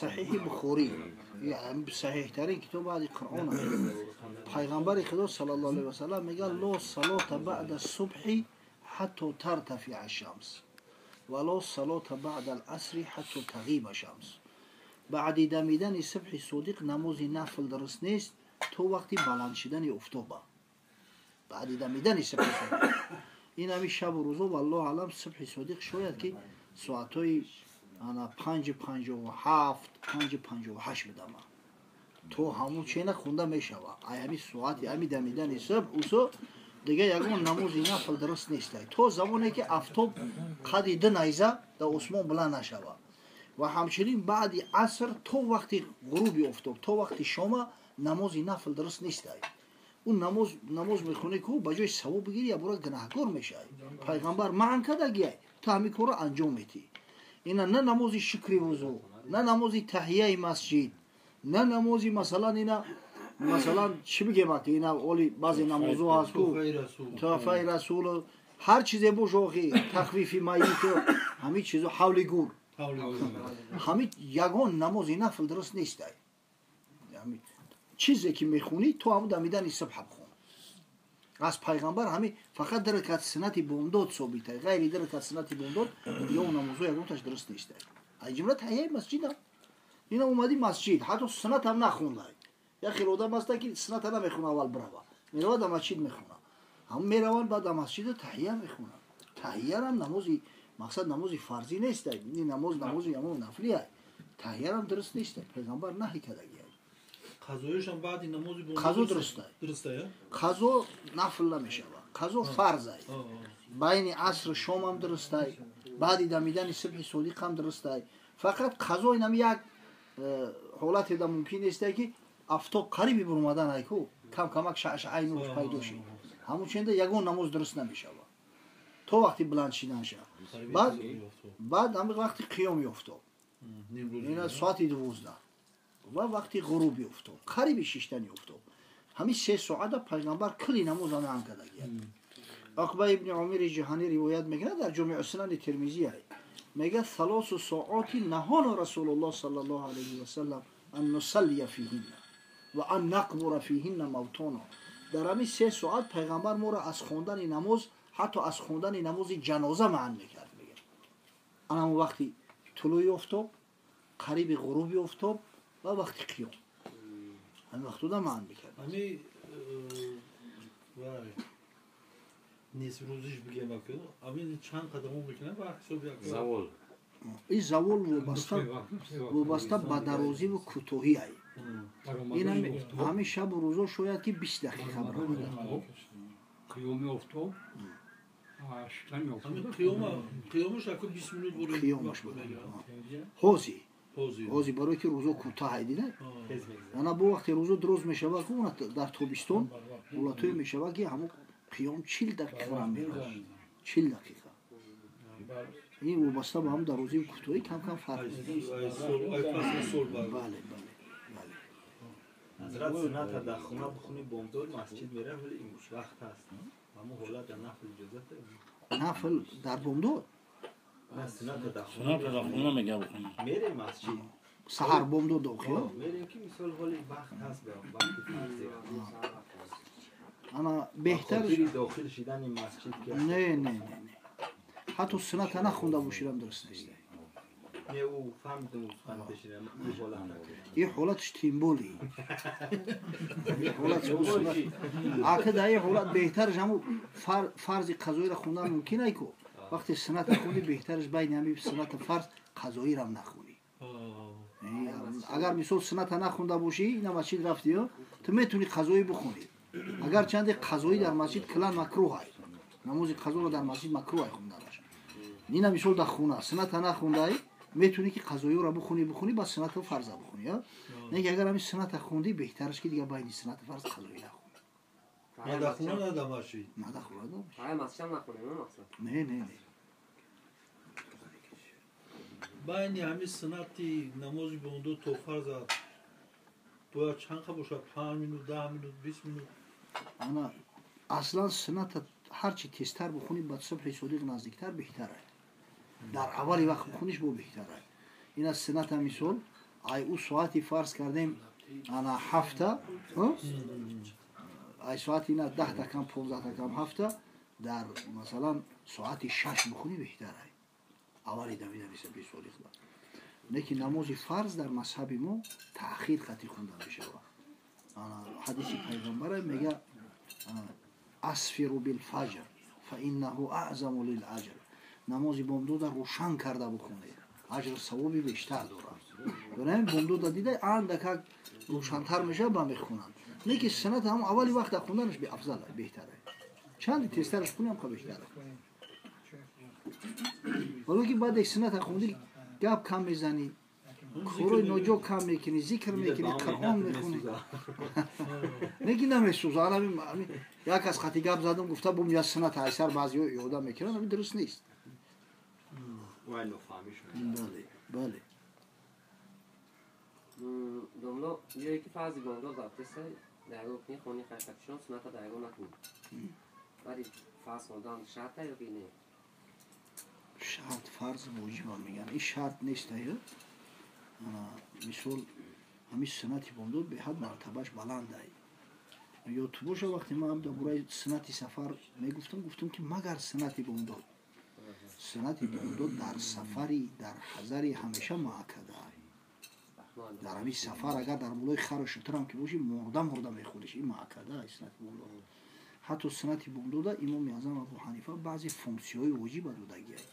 صحیح بخاری صحیح ترین کتاب بعد قرآن پیغمبر خدا صلی الله علیه و سلم میگه لا صلاه بعد الصبح حتی ترتفع الشمس ولا صلاه بعد العصر حتی تغیب الشمس. بعد دمیدن صبح صادق نماز نفل درست نیست تو وقتی بلند شدن افتاب. بعد دمیدن صبح صادق این همی شب و روزا والله علم صبح صادق شاید که ساعتای 5:57 5:58 بدم تو همون چینه خونده میشوه همی ساعتی همی دمیدن صبح اوسو دیگه یکون نماز نفل درست نیست تو زمانی که افتاب قدی ده نیزه در اسمان بلند نشوه و همچنین بعد عصر تو وقتی غروبی افتاب تو وقتی شما نماز نفل درست نیست اون نماز میخونه که بجای ثواب بگیری یا برای گناهکار میشه. پیغمبر معن کدگی تو همین کار رو انجام میدی. اینا نه نماز شکری وضو نه نماز تحیه مسجد نه نماز مثلا اینا مثلا چی بگم که اینا اولی بعضی نمازها هست توفی رسول هر چیزی بوشوخی تخفیف میت همین چیزو حول گور همین یگان نماز نفل درست نیست. همین چیزی که میخونی تو هم دمیدن صبح بخون. از پیغمبر همین فقط در رکعت سنتی بومداد ثابته غیر در رکعت سنتی بومداد یا اون نمازو یگانش درست نیست. از جمله تحیه مسجد هم اینا اومدی مسجد حتی سنت هم نخونده یا خیلی آدم هست که سنت هم نمیخونه اول بروا میروه در مسجد میخونه هم میروان بعد در مسجد تحیه میخونه. تحیه هم نمازی مقصد نمازی فرضی نیست این نمازی همون نفلی است. تحیه هم درست نیست پیغمبر نهی کردگی. قضایش هم بعد نماز قضا درسته قضا نفل نمیشه قضا فرض است. بین عصر شام هم درسته بعد دمیدن صبح صادق هم درسته. فقط قضا اینم یک حالت ده ممکن است که افتاب قریبی بر اومدن ایکو کم کمک شعشعه نورش پیدا شد همون چنده یگون نماز درست نمیشه تو وقتی بلند شدن شه بعد هم وقتی قیام افتاب اینا ساعت 12 و وقتی غروبی افتاب قریبی ششتنی افتاب همین 3 ساعت پیغمبر کلی نماز آن کردگی. عقبه ابن عمر جهانی روایت میکنه در جامع سنن ترمذی میگه 3 ساعات نهان رسول الله صلی الله علیه و سلم ان نصلی فیهن و ان نقبر فیهن موتانا. در همین 3 ساعت پیغمبر ما را از خواندن نماز حتی از خواندن نماز جنازه منع میکرد. میگه اما وقتی طلوع افتاب قریب غروبی افتاب و وقتی قیام همین وقت رو منع میکرد. همین نیست روزش بگیم که همین چند قدمو میکنه و حساب یک زوال این زوال وابسته به درازی و کوتاهی است. این همین شب و روزا شاید که 20 دقیقه برآمده. قیام افتاب شتن افتاب قیامش اکو 20 minut بود قیامش بود حوزی برای که روزا کوتاه دیده انا با وقتی روزا دروز میشوه که اون در تابستان ولاتوی میشوه که همون قیام 40 دقیقه هم میره 40 دقیقه این وابسته به هم در روزی کوتاهی کم کم فرق بله حضرت سنت در خونه بخونی بامداد مسجد میره ولی این وقت هست اما حالت در نفل اجازت نفل در بامداد سنت در خونه میگه بخونی میره مسجد سحر بامداد داخل میره که مثال ولی وقت هست به وقت فرضی انا بهتر داخل شدن این مسجد که نه حتی سنت نخونده باشیدم درست نیست. نه او فهمیدم سنت بشیدم این حالتش تیمبولی این حالت عقد این حالت بهترش همون فرض قضایی را خوندن ممکنه که وقتی سنت خوندی بهترش بین همین سنت فرض قضایی را هم نخونی. اگر مثال سنت نخونده باشی این مسجد رفتی تو میتونی قضایی بخونی. اگر چند قضایی در مسجد کلان مکروه است نماز قضا رو در مسجد مکروه خوندن باشه. اینا مثال در خونه سنت نخونده میتونی که قضایی رو بخونی با سنت فرض بخونی نه اگر همین سنت خوندی بهترش که دیگه بین سنت فرض قضایی نخونی. نه در خونه نه در مسجد نه در خونه های مسجد هم نخونی نه بین همین سنتی نمازی به اون دو تو فرض باید چند خب باشد 5 minut 10 minut 20 minut انا اصلا سنت هرچی تیزتر بخونی با صبح صادق نزدیکتر بهتره. در اولی وقت بخونیش بو بهتره. این از سنت هم مثال ай у соати фарз кардем ана 7 ай соати ина 10 такам 15 такам 7 дар масалан соати 6 бихунӣ беҳтарай аввали давида биса бисоли худа лекин намози фарз дар мазҳаби мо таъхир қати хунда мешавад ҳадиси пайғамбара мега асфиру билфаҷр фаиннаҳу аъзаму лилаҷр намози бомдода рӯшан карда бихунед аҷр савоби бештар дорад бинамин бомдода дидай андакак рӯшантар мешавад ба мехунанд лекин санат ҳам аввали вақта хунданаш беафзал беҳтарай чанди тезтараш кунам ка беҳтара вало ки баъде саната хунди гап кам мезанӣ корои ноҷо кам мекунӣ зикр мекунӣ қуръон мехунӣ лекин намесӯза як аз хати гап задам гуфта бум я санат айсар баъзиҳо иёда мекунанд ами дуруст нест бале домло ё ки фарзи бомдод вақтеса дайго кунӣ хони хайфакшон суната дайго накунӣ вале фарз хондан шарта ё ки не шарт фарз воҷиба меган ин шарт нестаю мисол ҳамин санати бомдод беҳад мартабаш баландай ёдту боша вақте ман дар санати сафар мегуфтам гуфтам ки магар санати бомдод дар сафари дар ҳазари ҳамеша маъкадай дар ҳамин сафар агар дар болои хару шутрам ки боши мурда мехӯриш ин маъкадай санати бомдод ҳатто санати бомдода имоми аъзам абу ҳанифа баъзе функсияҳои воҷиба додагиай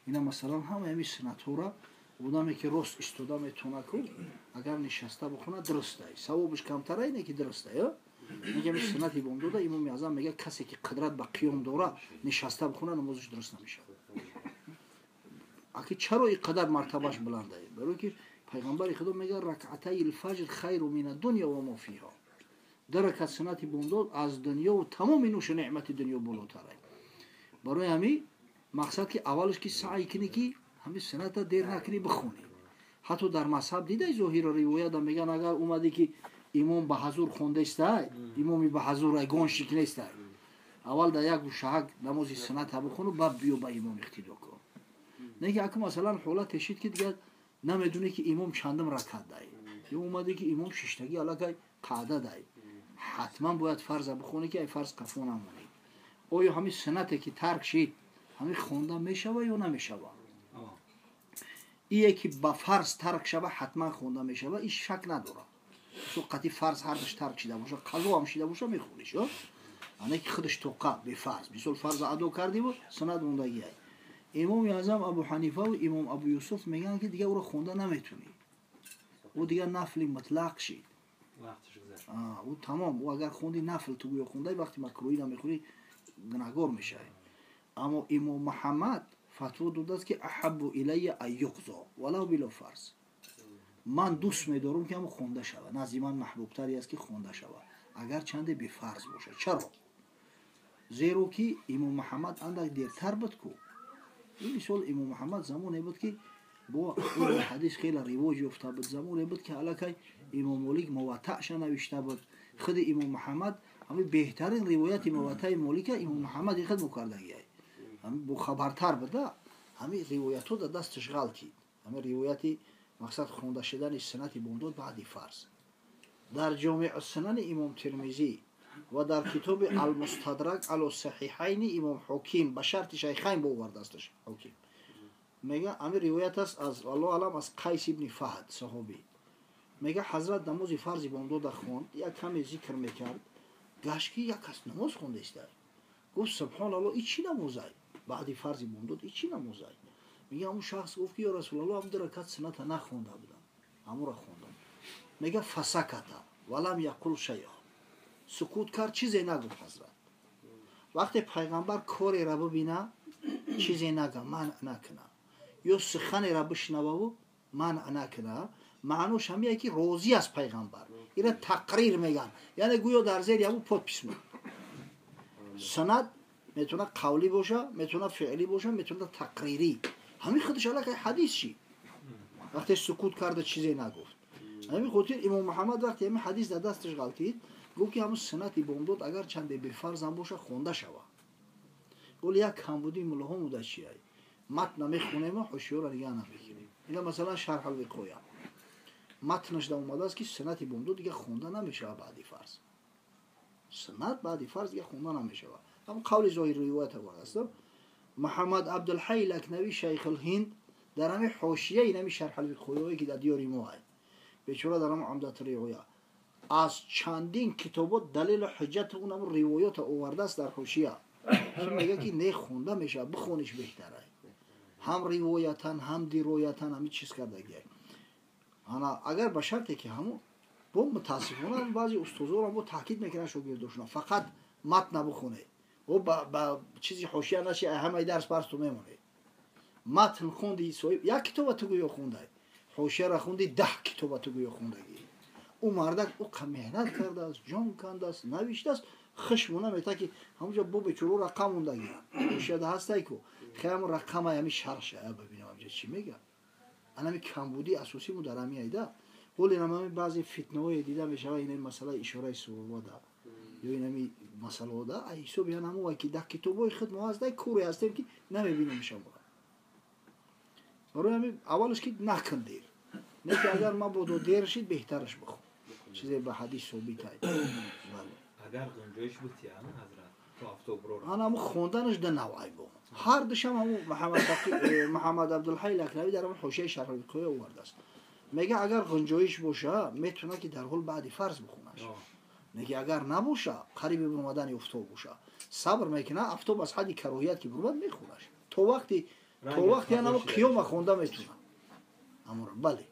ина масалан ҳамаи ҳамин санатҳора одаме ки рост истода метонаку агар нишаста бихона дурустай савобиш камтара ине ки дурустай мегами санати бомдода имоми аъзам мега касе ки қудрат ба қиём дора нишаста бихона намозиш дуруст намешавад аки чаро ин қадар мартабаш буландай барои ки пайғамбари худо мега ракъатаи лфаҷр хайру мин аддунё ва мо фиҳо ду ракъат санати бомдод аз дунёву тамоми нӯшу неъмати дунё болотарай барои ҳамин мақсад ки аввалш ки саъй кунӣ ки ҳамин саната дер накунӣ бихунӣ ҳатто дар мазҳаб дидай зоҳира ривоята меган агар омадӣ ки имом ба ҳазур хондестай имоми ба ҳазур гон шикнестай аввал дар як гӯшаҳак намози саната бихуну баъд биё ба имом иқтидо кун неки аку масалан ҳолате шид ки дигар намедунӣ ки имом чандам ракат дай ё омадӣ ки имом шиштагӣ аллакай қаъда дай ҳатман бояд фарза бихунӣ ки ай фарз қафо намонӣ оё ҳамин санате ки тарк шид ҳамин хонда мешава ё намешава ие ки ба фарз тарк шава ҳатман хонда мешава ин шак надорад қати фарз ҳардаш тарк шида боша қазо ҳам шида боша мехониш ане ки худаш тоқа бефарз мисол фарза адо кардиву санат мондагиай имоми аъзам абу ҳанифаву имом абу юсуф мегӯянд ки дигар ӯро хонда наметунӣ ӯ дигар нафли мутлақ шид ӯ тамом ӯ агар хонди нафл ту гӯё хондаи вақти макрӯҳӣ намехӯрӣ гунаҳгор мешавӣ аммо имом муҳаммад фатво додааст ки аҳаббу илайя ан юқзо валав било фарз ман дӯст медорам ки ҳамо хонда шава назди ман маҳбубтаре аст ки хонда шава агар чанде бефарз бошад чаро зеро ки имом муҳаммад андак дертар буд ку ин мисол имом муҳаммад замоне буд ки бо ҳадис хеле ривоҷ ёфта буд замоне буд ки аллакай имом молик муваттаъша навишта буд худи имом муҳаммад ҳамин беҳтарин ривояти муваттаи молика имом муҳаммад ихад мукардагиай бохабартар буда ҳамин ривоятҳо дар дасташ ғал кид ҳамин ривояти мақсад хонда шудани санати бомдод баъди фарз дар ҷомеъу сунани имом тирмизӣ ва дар китоби алмустадрак ало саҳиҳайни имом ҳоким ба шарти шайхайн боовардаасташ ҳоким мега ҳамин ривоят аст аз аллоҳу аълам аз қайс ибни фаҳд саҳобӣ мега ҳазрат намози фарзи бомдода хонд як каме зикр мекард гашт ки як кас намоз хондестай гуфт субҳоналлоҳ ин чӣ намозай баъди фарзи бомдод ин чӣ намозай мега ҳамун шахс гуфт ки ё расулаллоҳ ҳам ду ракат суната нахонда будам ҳамура хондам мега фасаката валам яқул шайъо сукут кард чизе нагуфт ҳазрат вақте пайғамбар корера бибина чизе нага манъ накуна ё суханера бишнававу манъ накуна маънош ҳамие ки розӣ аст пайғамбар ира тақрир меган яъне гӯё дар зери ҳамун подпис мекунад санад метавона қавлӣ боша метавона феълӣ боша метавона тақрирӣ ҳамин худаш аллакай ҳадис шид вақте сукут карда чизе нагуфт ҳамин хотир имом муҳаммад вақте ҳамин ҳадис дар дасташ ғалтид гуфт ки ҳамун санати бомдод агар чанде бефарзам боша хонда шава оли як камбуди муллоҳо муда чиай матна мехонема ҳушёра нигаҳ намекунем ина масалан шарҳ алвиқоя матнаш да омадааст ки суннати бомдод дига хонда намешавад баъди фарз. Суннат баъди фарз дига хонда намешавад. ам қавли зоҳир ривоят авардааст. Муҳаммад Абдулҳай Лакнави Шайхулҳинд дар ҳами ҳошияи нами шарҳалфиқҳоие ки дар диёри мо ай. Бечора дар ҳама Умдат ривоя. Аз чандин китобот далелу ҳуҷҷати он ҳамон ривоёта овардааст дар ҳошия. Ки мега ки не хонда мешавад, бихониш беҳтар ай. ҳам ривоятан, ҳам дироятан ҳамин чиз кардагиай. Ана агар ба шарте ки ҳамон бо мутаассифона баъзи устозорам бо таъкид мекунанд шогирдошона фақат матн бихонед. О ба чизи ҳошия наши ҳамаи дарс барс ту мемонед. Матн хунди соҳиб як китоба ту гӯё хундай. ҳошияра хунди 10 китоба ту гӯё хундагӣ. Ӯ мардак ӯ қа меҳнат кардааст, ҷон кандааст, навиштааст, хушмона мета ки ҳамонҷо бо бечуро рақам мондагӣ. ҳошияда ҳастай ку хеам рақама ями шарша бибинам амҷо чӣ мегам. Анами камбуди асосӣ мо дар ҳами айда. ҳоле намами баъзе фитнаҳое дида мешавад инами масъалаи ишораи суровода. Ё инами масъалаода ай ҳисоби ҳамон ки дар китобҳои худ мо ҳастай куре ҳастем ки намебинем шамора. барои ҳамин аввалаш ки накун дер. Не ки агар мабодо дер шид беҳтараш бихон. چیزی به حدیث ثابت است. بله. اگر گنجایش بود یا حضرت تو افتوبرو انا هم خوندنش ده نوعی بود. هر دشم هم محمد عبدالحی لکنوی در همون حاشیه شرح الفقهی آورده است. میگه اگر گنجایش باشه میتونه که در حال بعد فرض بخونش. میگه اگر نباشه قریب به اومدن افتوب باشه صبر میکنه افتوب از حد کراهیت که برود میخونش. تو وقتی انا قیام خونده میتونه. اما بله.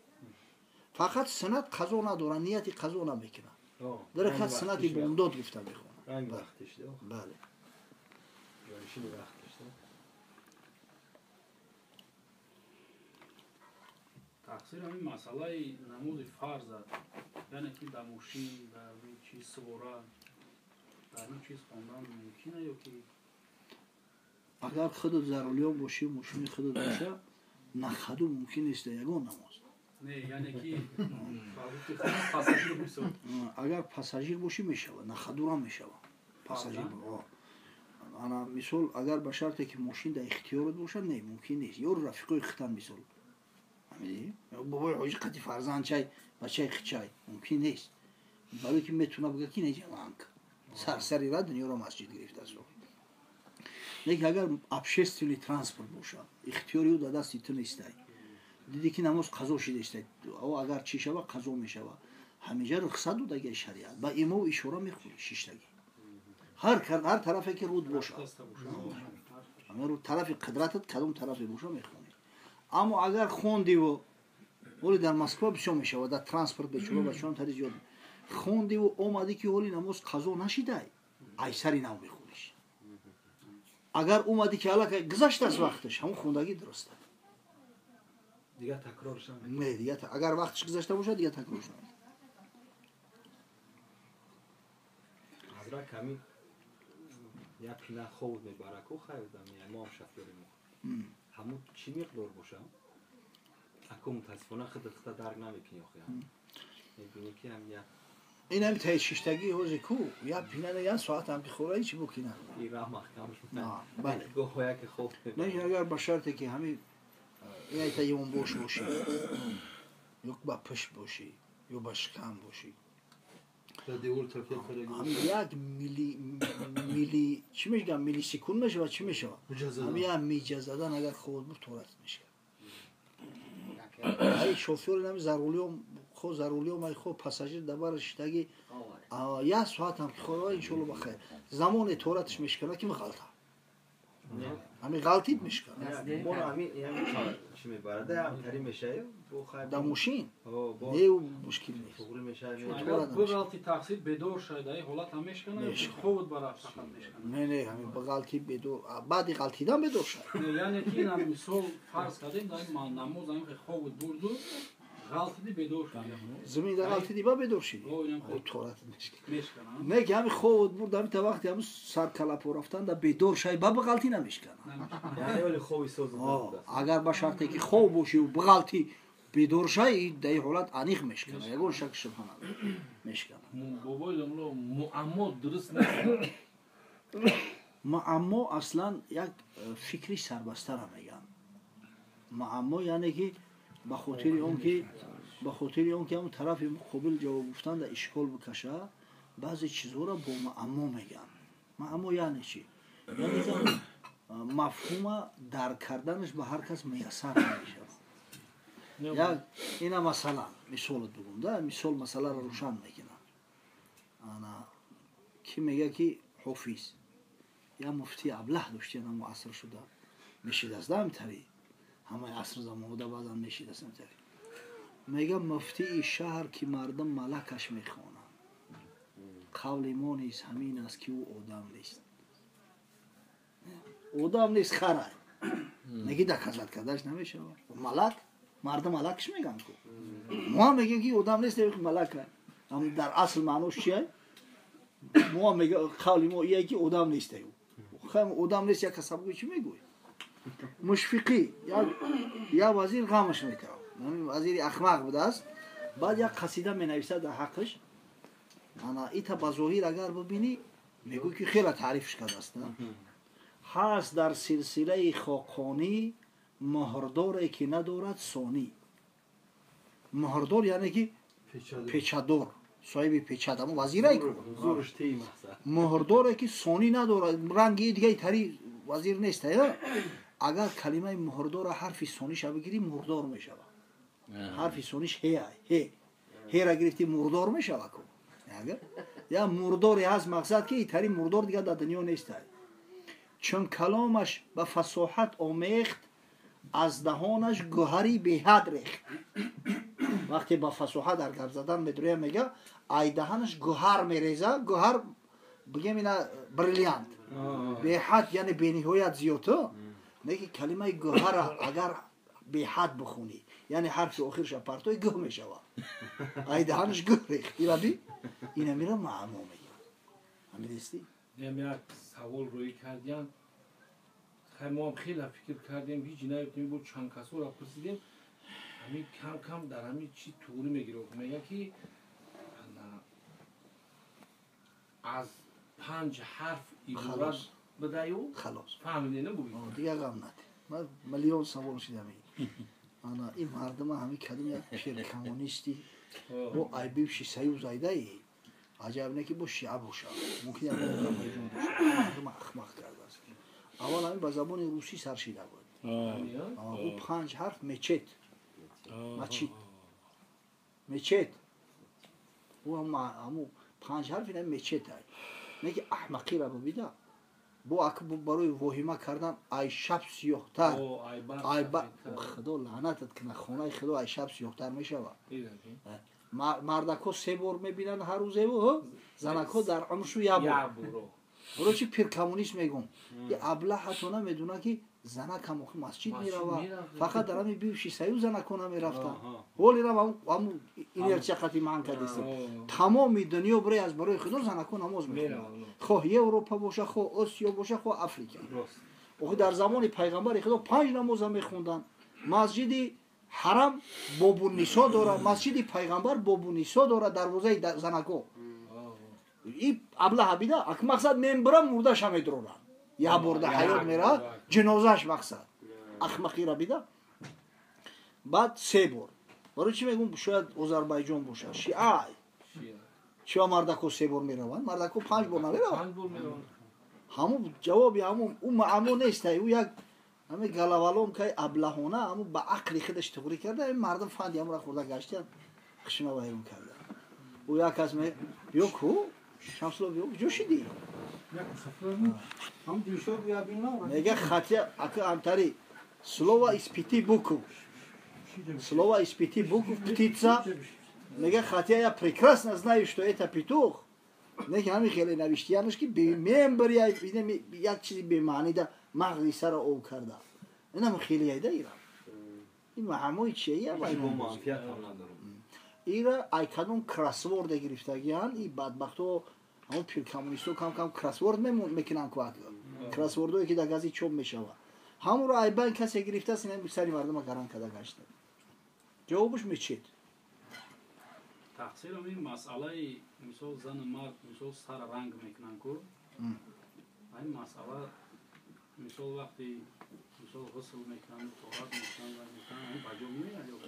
فقط سند قضا نداره نیتی قضا نمیکنه. در خط سندی بامداد گفته میخونه. رنگ وقتش ده. بله. جانشی وقتش ده. تقصیر همین مسئله نماز فرض است. یعنی که در ماشین در این چیز سواران در این چیز خواندن ممکنه یا که اگر خودت ضروریات باشی ماشین خودت باشه نخدو ممکن نیست یگان نماز. نه یعنی که پاساژیر باشه. اگر پاساژیر باشی میشود نخدو را میشود. پاساژیر انا مثال اگر به شرطی که ماشین در اختیارت باشه نه ممکن نیست. یا رفیقای ختن مثال. می‌دونی؟ بابای حاجی قتی فرزند چای بچه خچای ممکن نیست. برای که میتونه بگه کی نجوانک. سرسری را دنیا را مسجد گرفته است. لیکن اگر общественный ترانسپورت باشه اختیاری او در دست تو نیست. دیدی که نماز قضا شده است. او اگر چی شود قضا میشود. همیشه رخصت داده گه شریعت. با ایما و اشاره میخوری شیشتگی. هر طرفی که رود باشه. اما رو طرف قدرتت کدوم طرفی باشه میخونی. اما اگر خوندی و ولی در مسکو بسیار میشود در ترانسپورت بچورا بچورا تری زیاد خوندی و اومدی که ولی نماز قضا نشیده ایسری نو میخونیش. اگر اومدی که حالا گذشته از وقتش همون خوندگی درسته. دیگه تکرارش نه دیگه اگر وقتش گذشته باشه دیگه تکرارش نمیشه. حضرت کمی یا پینا خود میبره کو خیردم یا امام شفیعی مو همون چی مقدار باشه اکو متاسفانه خودت درک نمیکنی آخه میبینی که هم یا این هم تای شیشتگی هوزی کو یا پینا یا ساعت هم بخوره چی بکنه این راه محکمش نه بله گویا که خوب نه اگر به شرطی که همین این تای اون باش باشی یا با پشت باشی یا با شکم باشی دیور تکیه کنی همین یک میلی چی میگم میلی سکون میشه و چی میشه همین هم میجزدن اگر خود بود تورت میشه ای شوفر نمی ضروریو مای خو پاساژیر دبرش تاگی یا ساعت هم خو ان شاء الله بخیر زمان تورتش میشکنه که مغلطه همین غلطیت میشکنه ما همین یعنی چی میبرده هم تری میشه بو خیر دموشین نه مشکل نیست توغری میشه اگر بغلطی تقصیر بدور شده ای حالت هم میشکنه خود برای فقط میشکنه نه همین بغلطی بدور بعدی غلطیدن بدور شد یعنی که این مثال فرض کردیم در این نماز هم خود دور غلطی بدور شد زمین در غلطی دیبا بدور شد تورت میشکنه نه که همین خود بود همین تا وقتی همون سر کلاپو رفتن در بدور شد با بغلطی نمیشکنه یعنی ولی خوبی سوز اگر با شرطی که خوب باشی و بغلطی بدور شد در این حالت انیق میشکنه یکون شک شبه نداره میشکنه بابای جمله معما درست نیست معما اصلا یک فکری سربسته را میگن معما یعنی که به خاطر اون که به خاطر اون که اون طرف مقابل جواب گفتن در اشکال بکشه بعضی چیزها را با معما میگن. معما یعنی چی؟ یعنی که مفهوم درک کردنش به هر کس میسر نمیشه. یا اینا مثلا مثال بگم ده مثال مسئله را روشن میکنم. انا کی میگه که حافظ یا مفتی ابله داشتی انا معاصر شده میشید از دم تری همه عصر زمان ده بعدن میشید از دم تری میگه مفتی شهر که مردم ملکش میخوانند قول ما نیست همین است که او آدم نیست. آدم نیست خره میگه ده کذب کردش نمیشه ملک مردم ملکش میگن که ما میگه که آدم نیست ملک هم در اصل معنوش چیه؟ ما میگه قول ما ایه که آدم نیست خیلی آدم نیست یا کسب چی میگوی مشفقی یا وزیر غمش میکنه وزیر اخمق بوده است بعد یک قصیده می نویسه در حقش انا ایتا بظاهر اگر ببینی میگوی که خیلی تعریفش کرده است هست در سلسله خاقانی مهرداری که ندارد ثانی. مهردار یعنی که پیچدار صاحب پیچد اما وزیره که مهرداری که ثانی ندارد رنگی دیگه تری وزیر نیست. اگر کلمه مهردار حرف ثانیش بگیری مردار میشه. حرف ثانیش هی را گرفتی مردار میشه. اگر یا مرداری هست مقصد که تری مردار دیگه در دنیا نیست. چون کلامش به فصاحت آمیخت از دهانش گوهری به حد ریخت. وقتی با فصاحت در گرد زدن میدروی میگه ای دهانش گوهر میریزه. گوهر بگیم اینا بریلیانت به حد یعنی به نهایت زیاده. میگه کلمه گوهر اگر به حد بخونی یعنی حرف آخرش پرتوی گوه میشه ای دهانش گوه ریخت. اینا میره معما میگه همیستی یک سوال روی کردیم خیلی ما هم خیلی فکر کردیم هیچ نیفتیم بود چند کسو را پرسیدیم همین کم کم در همین چی طوری میگیره میگه که از 5 حرف عبارت بدهیو خلاص فهمیده نبودیم دیگه غم نده من میلیون سوال شدم انا این مردم همین کدوم یک پیر کمونیستی با عیبی سیو زایده ای عجب نه که با شیعه باشه ممکن است آذربایجان باشه مردم اخمق کرده است. اول همین با زبان روسی سرشیده بود او 5 حرف مچت مچت او همو 5 حرف اینا مچت ای میگه احمقی را ببینه با برای وهمه کردن ای شب سیاه‌تر ای خدا لعنتت کنه خانه خدا ای شب سیاه‌تر میشه مردکو 3 بار میبینن هر روزه و زنکو در عمرشو یک بار برای چی پیر کمونیست میگم یه ابله حتی نمیدونه که زنک هم مسجد میروه فقط در همین بیوشی سیو زنکو نمیرفتن ولی را همون این چقدر معنی کردیستم تمامی دنیا برای خدا زنکو نماز میخونن خواه یه اروپا باشه خواه آسیا باشه خواه افریقا در زمان پیغمبر خدا 5 نماز هم میخوندن. مسجد حرم بابو نیسا داره مسجد پیغمبر بابو نیسا داره دروازه زنکو این ابله بیده اک مقصد منبرم مردش هم میدرونن یا برده حیات میره جنازش مقصد اخمقی را بیده بعد 3 بار برای چی میگم شاید آذربایجان باشه شیعه چرا مردکو 3 بار میروند مردکو 5 بار نمیروند همون جوابی همون اون معمو نیست او یک همه گلوالون که ابلهونه همون با عقلی خودش تغییر کرده این مردم فندی همون را خورده گشتن خشنا وایرون کرده او یک کس می بیو کو شمسلو بیو جوشیدی هم دیشب بیا بینا میگه خطی اکه امتری سلوا اسپیتی بوکو سلوا اسپیتی بوکو птица میگه خطی یا прекрасно знаешь что это петух میگه همین خیلی نوشتیانش که به ممبر یک چیزی به معنی ده مغزی سر او کرده این هم خیلی ایده ایران این معموی چیه با ایران ایکانون کراسورد گرفتگیان این بدبختو همون پیر کمونیستو کم کم کراسورد میکنن که کراسوردوی که در گازی چوب میشوه همون رو ایبان کسی گرفته است این سری مردم گران کرده گشته جوابش میچید تقصیر این مسئله مثال زن مرد مثال سر رنگ میکنن که این مسئله Misal vaqti misal g'usl mekanı, tohat mekanı, mekanı bajo میاد yok.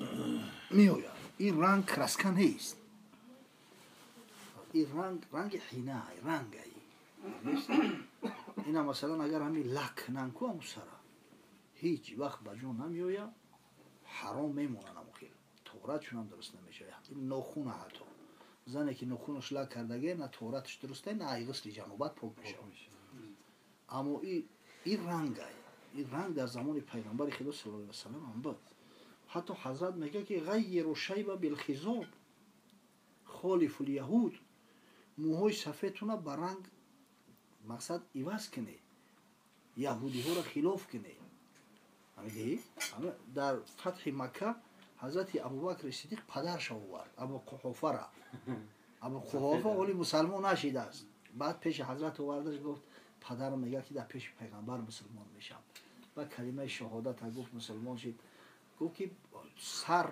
میآید. این رنگ کراسکا نیست. این رنگ حینه ای، رنگ ای. اینا مثلا اگر همین لک ننکو هم سرا هیچ وقت بجو نمیآید، حرام میمونه نموخیل. توراتشون هم درست نمیشه. این نخونه حتی. زنی که نخونش لک کردگه نه توراتش درسته نه ای غسل جنوبت پاک میشه. اما این رنگ ای. این رنگ در زمان پیغمبر خدا صلی الله علیه و سلم هم بود. حتی حضرت میگه که غیر الشیب بالخضاب خالف الیهود، موهای سفیدتون به رنگ مقصد عوض کنه، یهودی ها را خلاف کنه. میگه در فتح مکه حضرت ابوبکر صدیق پدرش آورد، ابو قحافه را. ابو قحافه ولی مسلمان نشده است. بعد پیش حضرت آوردش گفت پدرم میگه که در پیش پیغمبر مسلمان میشم. و کلمه شهادت گفت مسلمان شد. گفت که سر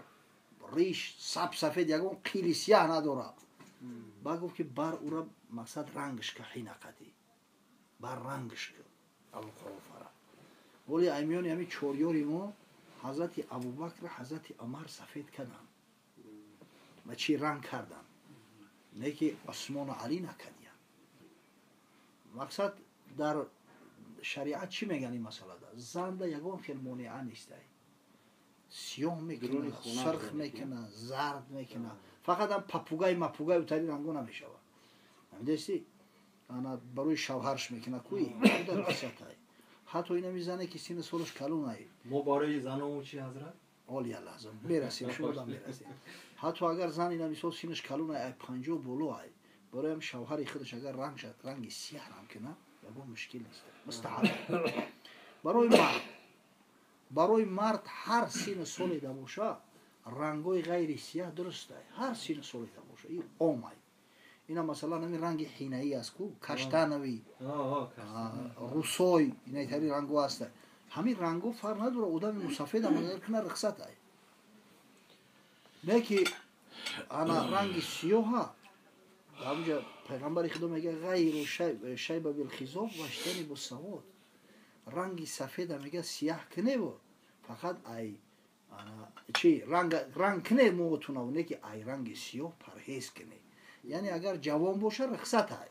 ریش سفید یگون قیلی سیاه نداره. بعد گفت که بر او را مقصد رنگش که حینه قدی بر رنگش که ابو قحافه را. ولی ایمیان همی چوریوری ما حضرت ابوبکر حضرت عمر سفید کردن و چی رنگ کردن، نه که عثمان و علی نکردن. مقصد در شریعت چی میگن این مسئله ده؟ زن ده یگان خیلی مانعه نیسته، سیاه میکنه، سرخ میکنه، زرد میکنه، فقط هم پاپوگای مپوگای و تری رنگو نمیشود. نمیدستی؟ انا بروی شوهرش میکنه کوی در قصت های. حتی اینه میزنه که سین سالش کلون های. ما برای زنمون چی حضرت؟ عالی لازم میرسیم شما میرسیم. حتی اگر زن اینه میسال سینش کلون های 50 بولو های، برای هم شوهر خودش اگر رنگ سیاه هم کنه یگان مشکل نیست. مستحب. برای مرد هر سین سالی ده باشه رنگای غیر سیاه درسته. هر سین سالی ده باشه این عامه. اینا مثلا همین رنگ حینه ای است کو کشتنوی روسوی اینا تری رنگو هست. همین رنگو فرق نداره. آدم مسافد هم اگر کنه رخصت ای. نه که انا رنگ سیاه همونجا پیغمبر خدا میگه غیر شیب بالخضاب و اشتنی بالسواد. رنگی سفید میگه سیاه کنه و فقط ای چی رنگ کنه موتونه و نه که ای رنگ سیاه پرهیز کنه. یعنی اگر جوان باشه رخصت های،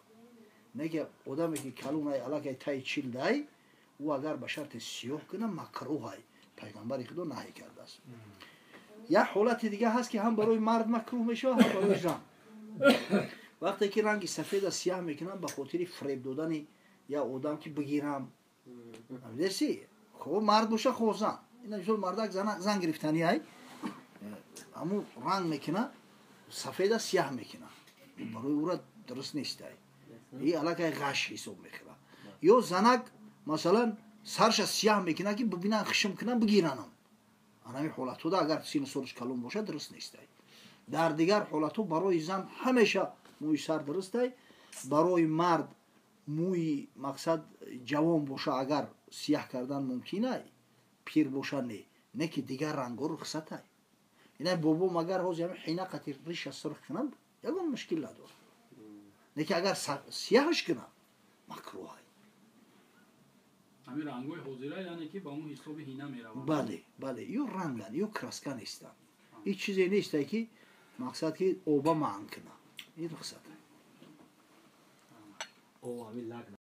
نه که آدمی که کلون های علاقه تای چیل دای و اگر به شرط سیاه کنه مکروه های. پیغمبر خدا نهی کرده است. یک حالت دیگه هست که هم برای مرد مکروه میشه هم برای زن. وقتی که رنگ سفید سیاه میکنن به خاطر فریب دادن یا آدم که بگیرم نمیدونی خب مرد باشه خب زن اینا جور مردک زن گرفتنی های اما رنگ میکنه سفید سیاه میکنه برای او را درست نیست های این علاقه غش حساب میکنه. یا زنک مثلا سرش سیاه میکنه که ببینن خشم کنن بگیرنم. همین حالت ده اگر سین سرش کلون باشه درست نیست های. در دیگر حالت برای زن همیشه موی سر درسته. برای مرد موی مقصد جوان باشه اگر سیاه کردن ممکنه، پیر باشه نه که دیگر رنگا رخصت های. اینا بابا مگر روز همین حینه قطیر ریش سرخ کنم یگان مشکل نداره. نه که اگر سیاهش کنم مکروه های. همین رنگای حاضره یعنی که با اون حساب هینه میروند. بله یو رنگن یو کراسکا نیستن. این چیزی نیسته که مقصد که اوبا معن کنه. این رخصت های. او همین لگ